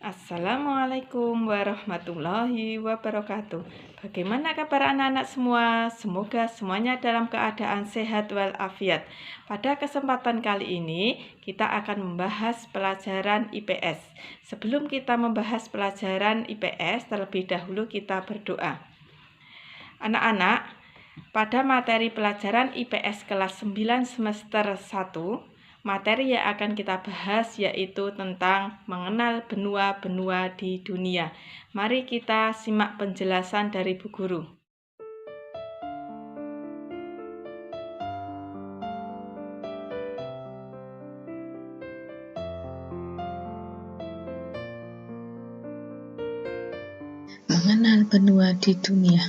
Assalamualaikum warahmatullahi wabarakatuh. Bagaimana kabar anak-anak semua? Semoga semuanya dalam keadaan sehat walafiat. Pada kesempatan kali ini, kita akan membahas pelajaran IPS. Sebelum kita membahas pelajaran IPS, terlebih dahulu kita berdoa. Anak-anak, pada materi pelajaran IPS kelas 9 semester 1, materi yang akan kita bahas yaitu tentang mengenal benua-benua di dunia. Mari kita simak penjelasan dari Bu Guru. Mengenal benua di dunia.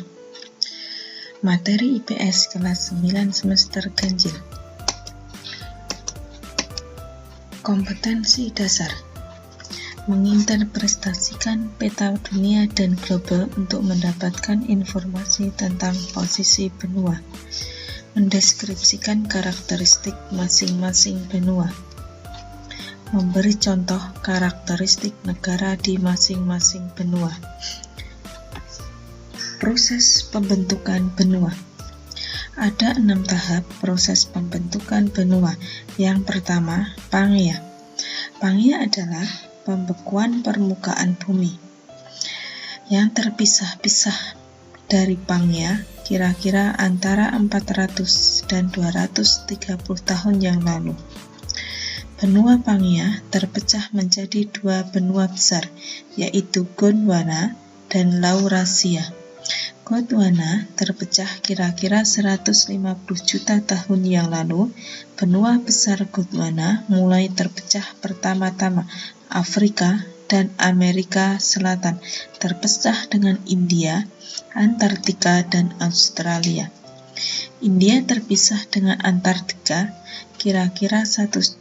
Materi IPS kelas 9 semester ganjil. Kompetensi dasar: menginterpretasikan peta dunia dan global untuk mendapatkan informasi tentang posisi benua, mendeskripsikan karakteristik masing-masing benua, memberi contoh karakteristik negara di masing-masing benua. Proses pembentukan benua. Ada 6 tahap proses pembentukan benua. Yang pertama, Pangea. Pangea adalah pembekuan permukaan bumi. Yang terpisah-pisah dari Pangea kira-kira antara 400 dan 230 tahun yang lalu. Benua Pangea terpecah menjadi 2 benua besar, yaitu Gondwana dan Laurasia. Gondwana terpecah kira-kira 150 juta tahun yang lalu. Benua besar Gondwana mulai terpecah pertama-tama Afrika dan Amerika Selatan, terpecah dengan India, Antartika, dan Australia. India terpisah dengan Antartika kira-kira 100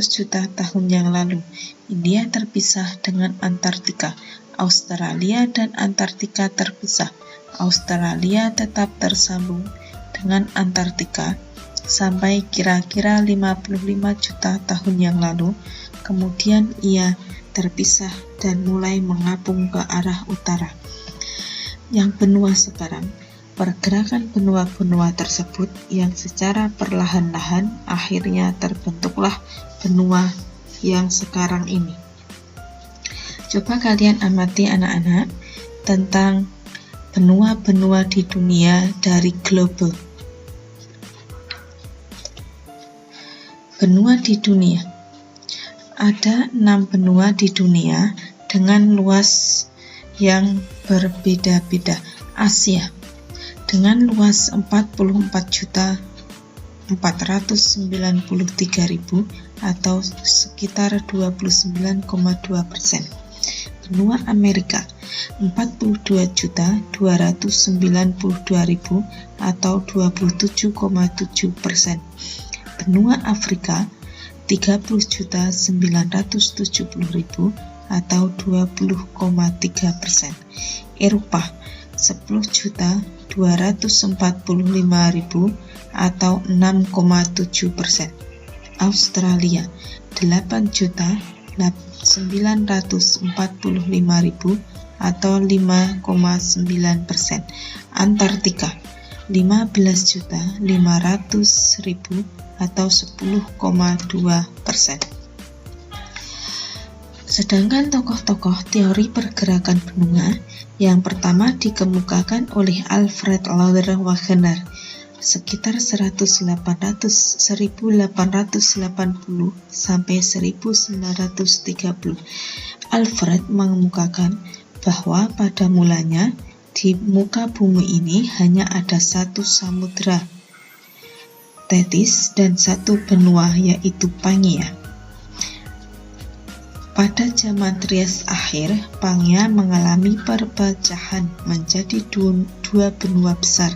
juta tahun yang lalu. India terpisah dengan Antartika. Australia dan Antartika terpisah. Australia tetap tersambung dengan Antartika sampai kira-kira 55 juta tahun yang lalu. Kemudian ia terpisah dan mulai mengapung ke arah utara. Yang benua sekarang, pergerakan benua-benua tersebut yang secara perlahan-lahan akhirnya terbentuklah benua yang sekarang ini. Coba kalian amati anak-anak tentang benua-benua di dunia dari global. Benua di dunia. Ada 6 benua di dunia dengan luas yang berbeda-beda. Asia dengan luas 44.493.000 atau sekitar 29,2%. Benua Amerika 42.292.000 atau 27,7%. Benua Afrika 30.970.000 atau 20,3%. Eropa 10.245.000 atau 6,7%. Australia 8.945.000 atau 5,9%. Antartika 15.500.000 atau 10,2%. Sedangkan tokoh-tokoh teori pergerakan benua yang pertama dikemukakan oleh Alfred Lauder Wegener sekitar 1880 sampai 1930. Alfred mengemukakan bahwa pada mulanya di muka bumi ini hanya ada 1 samudra Tetis dan 1 benua yaitu Pangea. Pada zaman Trias akhir, Pangea mengalami perpecahan menjadi 2 benua besar,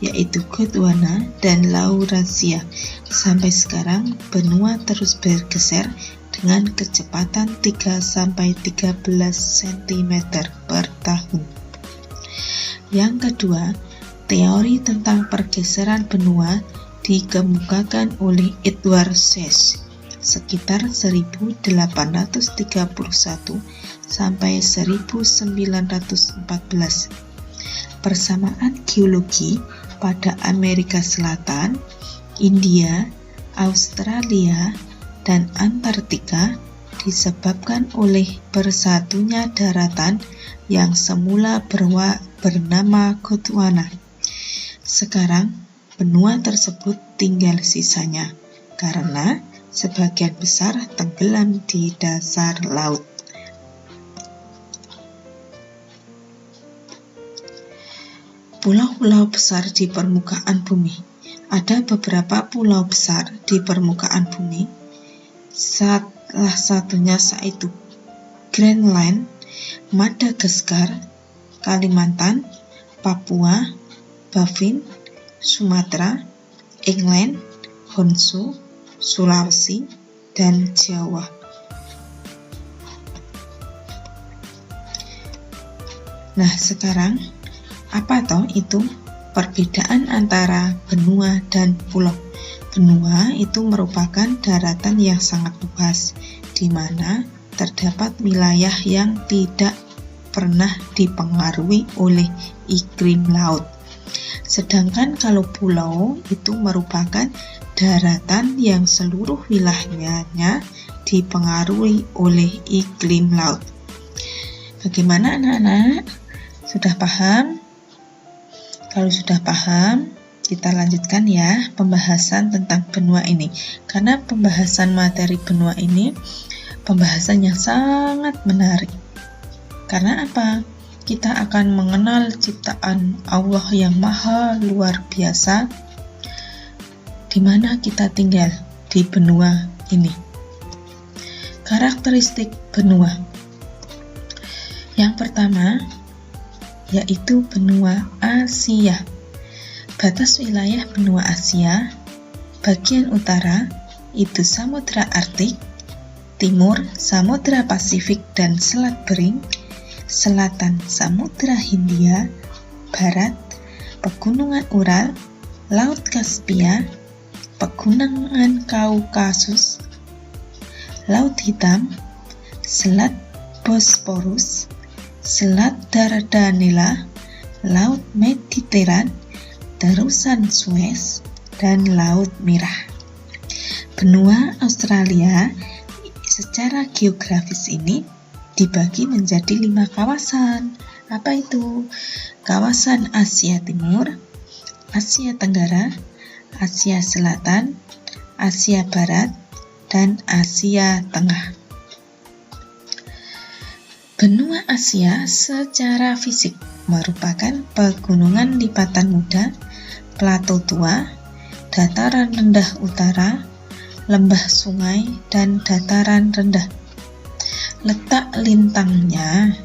yaitu Gondwana dan Laurasia. Sampai sekarang, benua terus bergeser dengan kecepatan 3-13 cm per tahun. Yang kedua, teori tentang pergeseran benua dikemukakan oleh Edward Sayce sekitar 1831 sampai 1914. Persamaan geologi pada Amerika Selatan, India, Australia, dan Antartika disebabkan oleh bersatunya daratan yang semula bernama Gondwana. Sekarang, benua tersebut tinggal sisanya karena sebagian besar tenggelam di dasar laut. Pulau-pulau besar di permukaan bumi. Ada beberapa pulau besar di permukaan bumi. Salah satunya yaitu Greenland, Madagaskar, Kalimantan, Papua, Bafin, Sumatera, England, Honshu, Sulawesi, dan Jawa. Nah, sekarang apa toh itu perbedaan antara benua dan pulau? Benua itu merupakan daratan yang sangat luas, di mana terdapat wilayah yang tidak pernah dipengaruhi oleh iklim laut. Sedangkan kalau pulau itu merupakan daratan yang seluruh wilayahnya dipengaruhi oleh iklim laut. Bagaimana anak-anak? Sudah paham? Kalau sudah paham, kita lanjutkan ya pembahasan tentang benua ini. Karena pembahasan materi benua ini pembahasan yang sangat menarik. Karena apa? Kita akan mengenal ciptaan Allah yang maha luar biasa, di mana kita tinggal di benua ini. Karakteristik benua. Yang pertama, yaitu benua Asia. Batas wilayah benua Asia, bagian utara itu Samudra Arktik, timur Samudra Pasifik dan Selat Bering, selatan Samudra Hindia, barat Pegunungan Ural, Laut Kaspia, Pegunungan Kaukasus, Laut Hitam, Selat Bosporus, Selat Dardanella, Laut Mediteran, Terusan Suez, dan Laut Merah. Benua Australia secara geografis ini dibagi menjadi 5 kawasan. Apa itu? Kawasan Asia Timur, Asia Tenggara, Asia Selatan, Asia Barat, dan Asia Tengah. Benua Asia secara fisik merupakan pegunungan lipatan muda, plato tua, dataran rendah utara, lembah sungai, dan dataran rendah. Letak lintangnya.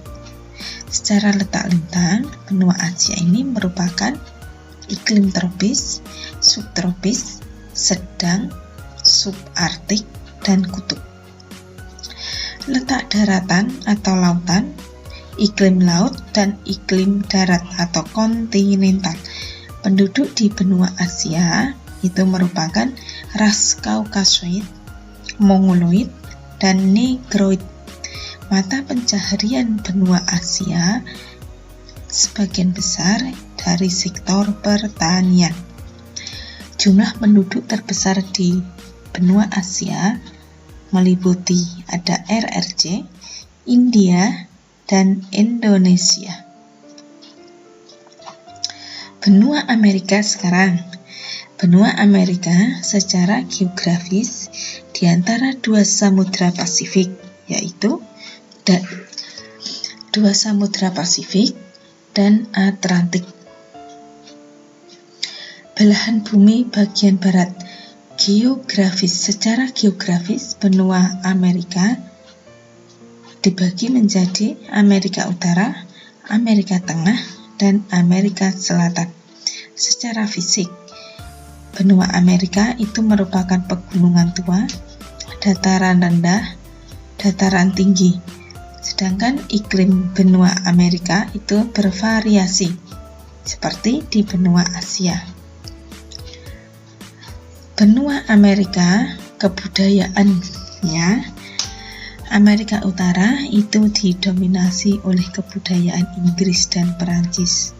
Secara letak lintang, benua Asia ini merupakan iklim tropis, subtropis, sedang, subarktik, dan kutub. Letak daratan atau lautan, iklim laut, dan iklim darat atau kontinental. Penduduk di benua Asia itu merupakan ras Kaukasoid, Mongoloid, dan Negroid. Mata pencaharian benua Asia sebagian besar dari sektor pertanian. Jumlah penduduk terbesar di benua Asia meliputi ada RRC, India, dan Indonesia. Benua Amerika sekarang. Benua Amerika secara geografis di antara 2 samudra Pasifik, yaitu dua samudra Pasifik dan Atlantik. Belahan bumi bagian barat. Secara geografis benua Amerika dibagi menjadi Amerika Utara, Amerika Tengah, dan Amerika Selatan. Secara fisik, benua Amerika itu merupakan pegunungan tua, dataran rendah, dataran tinggi. Sedangkan iklim benua Amerika itu bervariasi, seperti di benua Asia. Benua Amerika kebudayaannya Amerika Utara itu didominasi oleh kebudayaan Inggris dan Perancis.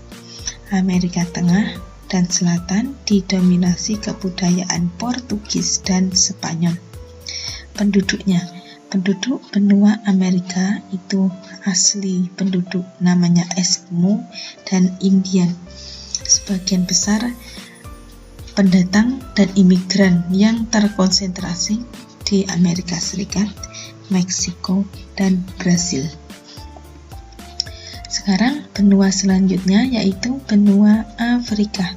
Amerika Tengah dan Selatan didominasi kebudayaan Portugis dan Spanyol. Penduduk benua Amerika itu asli penduduk namanya Eskimo dan Indian. Sebagian besar pendatang dan imigran yang terkonsentrasi di Amerika Serikat, Meksiko, dan Brasil. Sekarang benua selanjutnya yaitu benua Afrika.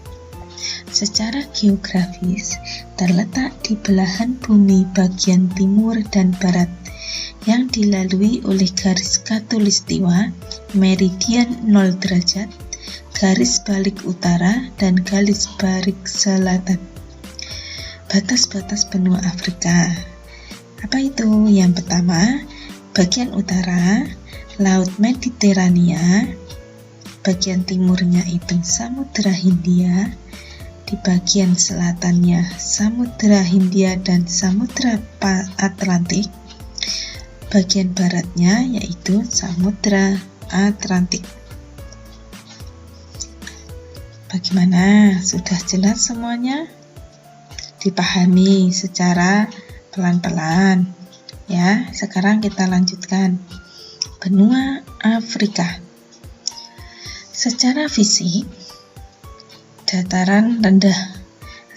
Secara geografis terletak di belahan bumi bagian timur dan barat yang dilalui oleh garis khatulistiwa, meridian 0 derajat, garis balik utara, dan garis balik selatan. Batas-batas benua Afrika. Apa itu? Yang pertama, bagian utara, Laut Mediterania, bagian timurnya itu Samudra Hindia, di bagian selatannya Samudra Hindia dan Samudra Atlantik, bagian baratnya yaitu Samudra Atlantik. Bagaimana? Sudah jelas semuanya? Dipahami secara pelan-pelan ya. Sekarang kita lanjutkan benua Afrika. Secara fisik, dataran rendah,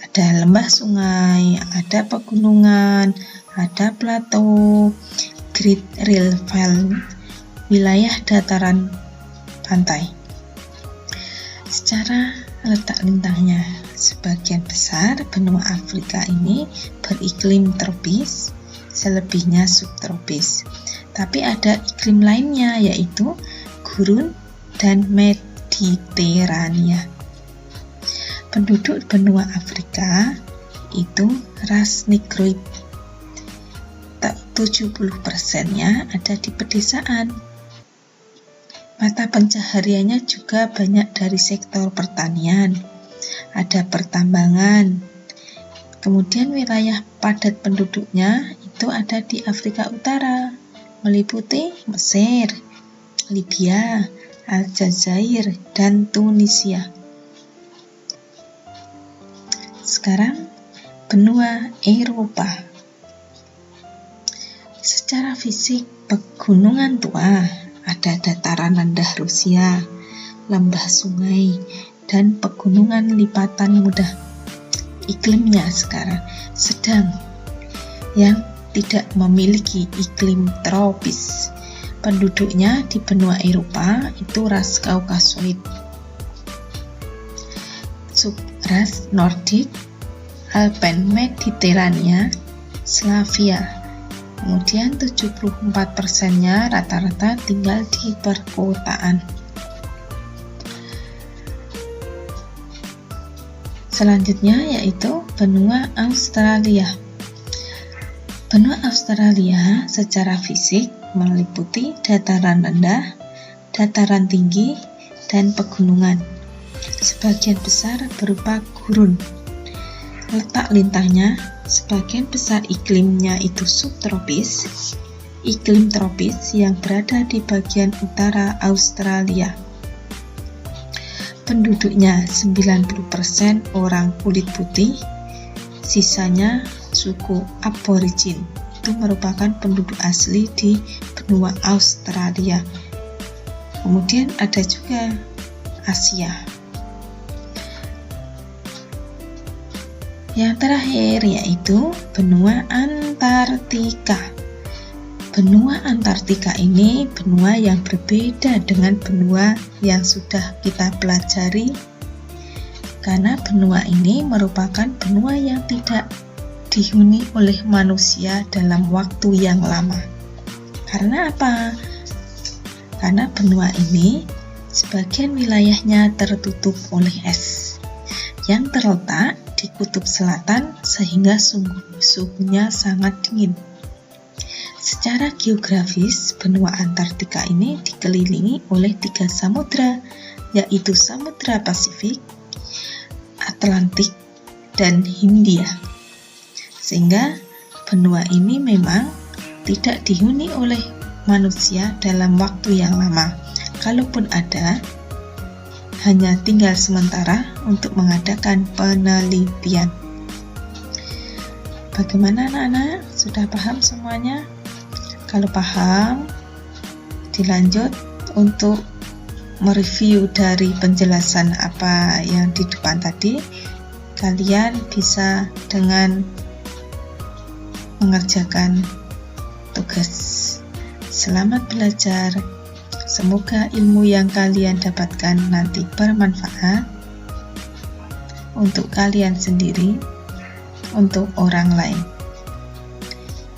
ada lembah sungai, ada pegunungan, ada plateau, Great Rift Valley, wilayah dataran pantai. Secara letak lintangnya, sebagian besar benua Afrika ini beriklim tropis, selebihnya subtropis. Tapi ada iklim lainnya yaitu gurun dan Mediterania. Penduduk benua Afrika itu ras Negroid. 70%-nya ada di pedesaan. Mata pencahariannya juga banyak dari sektor pertanian, ada pertambangan. Kemudian wilayah padat penduduknya itu ada di Afrika Utara, meliputi Mesir, Libya, Aljazair, dan Tunisia. Sekarang benua Eropa. Secara fisik, pegunungan tua, ada dataran rendah Rusia, lembah sungai, dan pegunungan lipatan mudah. Iklimnya sekarang sedang, yang tidak memiliki iklim tropis. Penduduknya di benua Eropa itu ras Kaukasoid, subras Nordik, Alpen Mediterania, Slavia. Kemudian 74%-nya rata-rata tinggal di perkotaan. Selanjutnya yaitu benua Australia. Benua Australia secara fisik meliputi dataran rendah, dataran tinggi, dan pegunungan. Sebagian besar berupa gurun. Letak lintangnya, sebagian besar iklimnya itu subtropis, iklim tropis yang berada di bagian utara Australia. Penduduknya 90% orang kulit putih, sisanya suku aborigin. Itu merupakan penduduk asli di benua Australia. Kemudian ada juga Asia. Yang terakhir yaitu benua Antartika. Benua Antartika ini benua yang berbeda dengan benua yang sudah kita pelajari, karena benua ini merupakan benua yang tidak dihuni oleh manusia dalam waktu yang lama. Karena apa? Karena benua ini sebagian wilayahnya tertutup oleh es yang terletak di kutub selatan sehingga suhunya sangat dingin. Secara geografis, benua Antartika ini dikelilingi oleh 3 samudra, yaitu Samudra Pasifik, Atlantik, dan Hindia. Sehingga benua ini memang tidak dihuni oleh manusia dalam waktu yang lama. Kalaupun ada, hanya tinggal sementara untuk mengadakan penelitian. Bagaimana anak-anak? Sudah paham semuanya? Kalau paham, dilanjut untuk mereview dari penjelasan apa yang di depan tadi. Kalian bisa dengan mengerjakan tugas. Selamat belajar. Semoga ilmu yang kalian dapatkan nanti bermanfaat untuk kalian sendiri, untuk orang lain.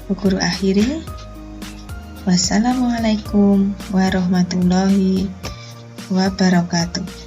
Bu Guru akhiri. Wassalamualaikum warahmatullahi wabarakatuh.